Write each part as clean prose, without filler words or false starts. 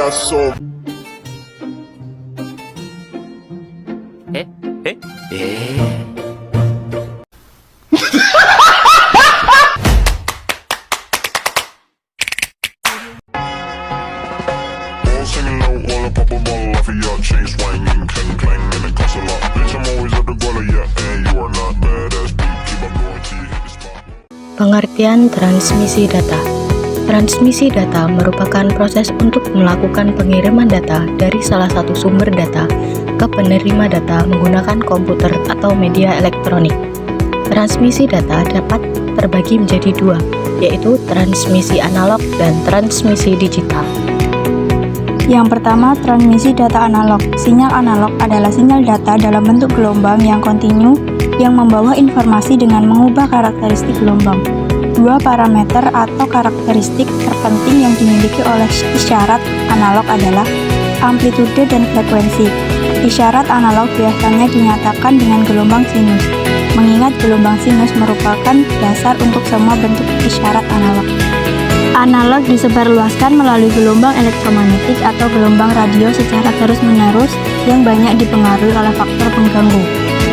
that's so. All singing low, all up a ball off of your chain swinging, clang clang, and it costs a lot. Bitch, I'm always at the guala, yeah, and you are not badass beat. Keep on going till you hit the spot. Pengertian transmisi data. Transmisi data merupakan proses untuk melakukan pengiriman data dari salah satu sumber data ke penerima data menggunakan komputer atau media elektronik. Transmisi data dapat terbagi menjadi dua, yaitu transmisi analog dan transmisi digital. Yang pertama, transmisi data analog. Sinyal analog adalah sinyal data dalam bentuk gelombang yang kontinu yang membawa informasi dengan mengubah karakteristik gelombang. Dua parameter atau karakteristik terpenting yang dimiliki oleh isyarat analog adalah amplitude dan frekuensi. Isyarat analog biasanya dinyatakan dengan gelombang sinus, mengingat gelombang sinus merupakan dasar untuk semua bentuk isyarat analog. Analog disebarluaskan melalui gelombang elektromagnetik atau gelombang radio secara terus-menerus yang banyak dipengaruhi oleh faktor pengganggu.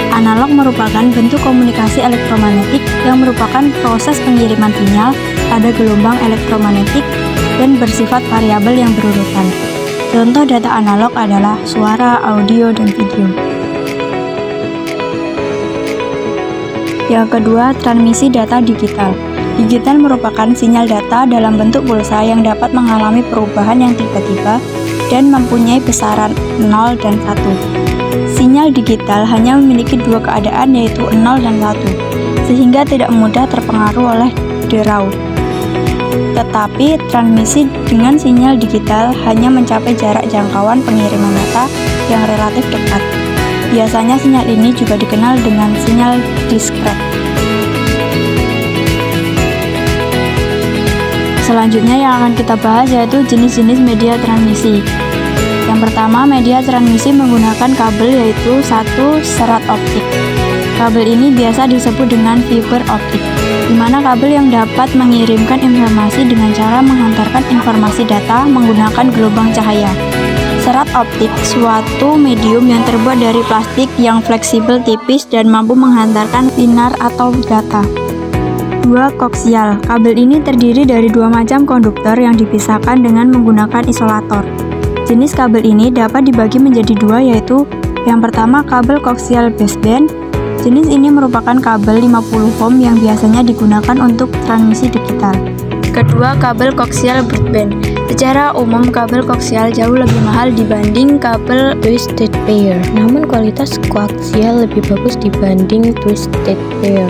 Analog merupakan bentuk komunikasi elektromagnetik yang merupakan proses pengiriman sinyal pada gelombang elektromagnetik dan bersifat variabel yang berurutan. Contoh data analog adalah suara, audio, dan video. Yang kedua, transmisi data digital. Digital merupakan sinyal data dalam bentuk pulsa yang dapat mengalami perubahan yang tiba-tiba dan mempunyai besaran 0 dan 1. Sinyal digital hanya memiliki dua keadaan, yaitu 0 dan 1, sehingga tidak mudah terpengaruh oleh derau. Tetapi transmisi dengan sinyal digital hanya mencapai jarak jangkauan pengiriman data yang relatif dekat. Biasanya sinyal ini juga dikenal dengan sinyal diskret. Selanjutnya yang akan kita bahas yaitu jenis-jenis media transmisi. Yang pertama, media transmisi menggunakan kabel, yaitu satu, serat optik. Kabel ini biasa disebut dengan fiber optik, di mana kabel yang dapat mengirimkan informasi dengan cara menghantarkan informasi data menggunakan gelombang cahaya. Serat optik suatu medium yang terbuat dari plastik yang fleksibel, tipis, dan mampu menghantarkan sinar atau data. 2. Koaksial. Kabel ini terdiri dari dua macam konduktor yang dipisahkan dengan menggunakan isolator. Jenis kabel ini dapat dibagi menjadi dua, yaitu yang pertama kabel koaksial baseband. Jenis ini merupakan kabel 50 ohm yang biasanya digunakan untuk transmisi digital. Kedua, kabel koaksial broadband. Secara umum kabel koaksial jauh lebih mahal dibanding kabel twisted pair, namun kualitas koaksial lebih bagus dibanding twisted pair.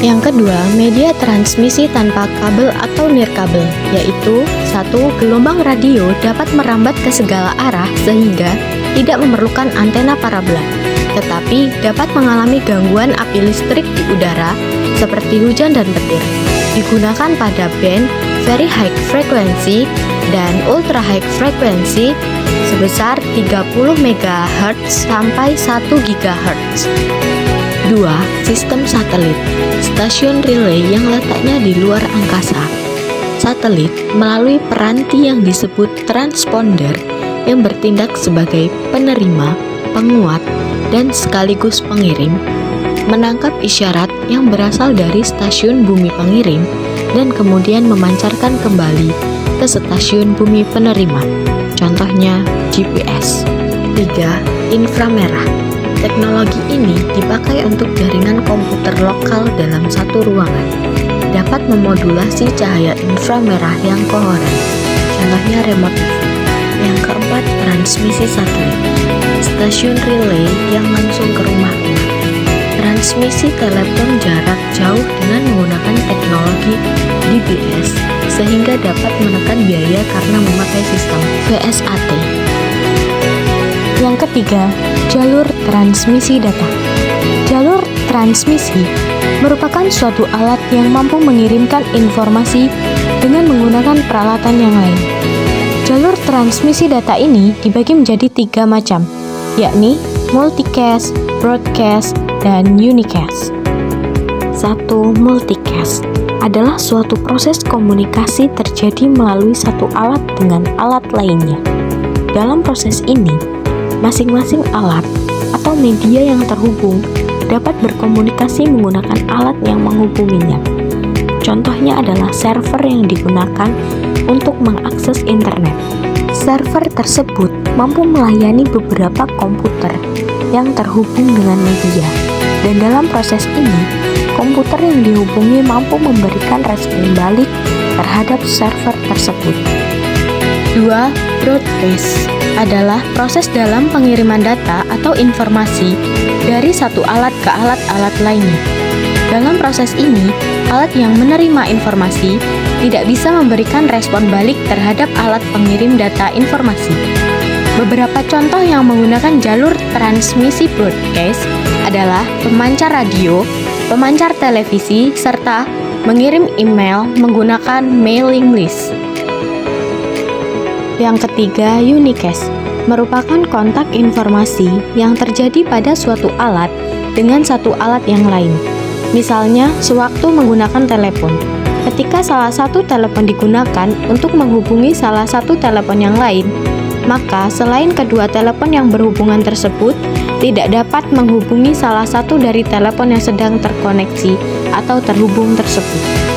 Yang kedua, media transmisi tanpa kabel atau nirkabel, yaitu satu, gelombang radio dapat merambat ke segala arah sehingga tidak memerlukan antena parabola, tetapi dapat mengalami gangguan api listrik di udara seperti hujan dan petir. Digunakan pada band very high frequency dan ultra high frequency sebesar 30 MHz sampai 1 GHz. 2. Sistem satelit. Stasiun relay yang letaknya di luar angkasa. Satelit melalui peranti yang disebut transponder yang bertindak sebagai penerima, penguat, dan sekaligus pengirim, menangkap isyarat yang berasal dari stasiun bumi pengirim dan kemudian memancarkan kembali ke stasiun bumi penerima. Contohnya GPS. 3. Inframerah. Teknologi ini dipakai untuk jaringan komputer lokal dalam satu ruangan. Dapat memodulasi cahaya inframerah yang kohoran. Contohnya remote TV. Yang keempat, transmisi satelit. Stasiun relay yang langsung ke rumah-rumah. Transmisi telepon jarak jauh dengan menggunakan teknologi DBS sehingga dapat menekan biaya karena memakai sistem VSAT. Yang ketiga, jalur transmisi data. Jalur transmisi merupakan suatu alat yang mampu mengirimkan informasi dengan menggunakan peralatan yang lain. Jalur transmisi data ini dibagi menjadi 3 macam, yakni multicast, broadcast, dan unicast. 1. Multicast. adalah suatu proses komunikasi terjadi melalui satu alat dengan alat lainnya. Dalam proses ini, masing-masing alat atau media yang terhubung dapat berkomunikasi menggunakan alat yang menghubunginya. Contohnya adalah server yang digunakan untuk mengakses internet. Server tersebut mampu melayani beberapa komputer yang terhubung dengan media. Dan dalam proses ini, komputer yang dihubungi mampu memberikan respon balik terhadap server tersebut. 2. Broadcast adalah proses dalam pengiriman data atau informasi dari satu alat ke alat-alat lainnya. Dalam proses ini, alat yang menerima informasi tidak bisa memberikan respon balik terhadap alat pengirim data informasi. Beberapa contoh yang menggunakan jalur transmisi broadcast adalah pemancar radio, pemancar televisi, serta mengirim email menggunakan mailing list. Yang ketiga, unicast merupakan kontak informasi yang terjadi pada suatu alat dengan satu alat yang lain. Misalnya, sewaktu menggunakan telepon. Ketika salah satu telepon digunakan untuk menghubungi salah satu telepon yang lain, maka selain kedua telepon yang berhubungan tersebut tidak dapat menghubungi salah satu dari telepon yang sedang terkoneksi atau terhubung tersebut.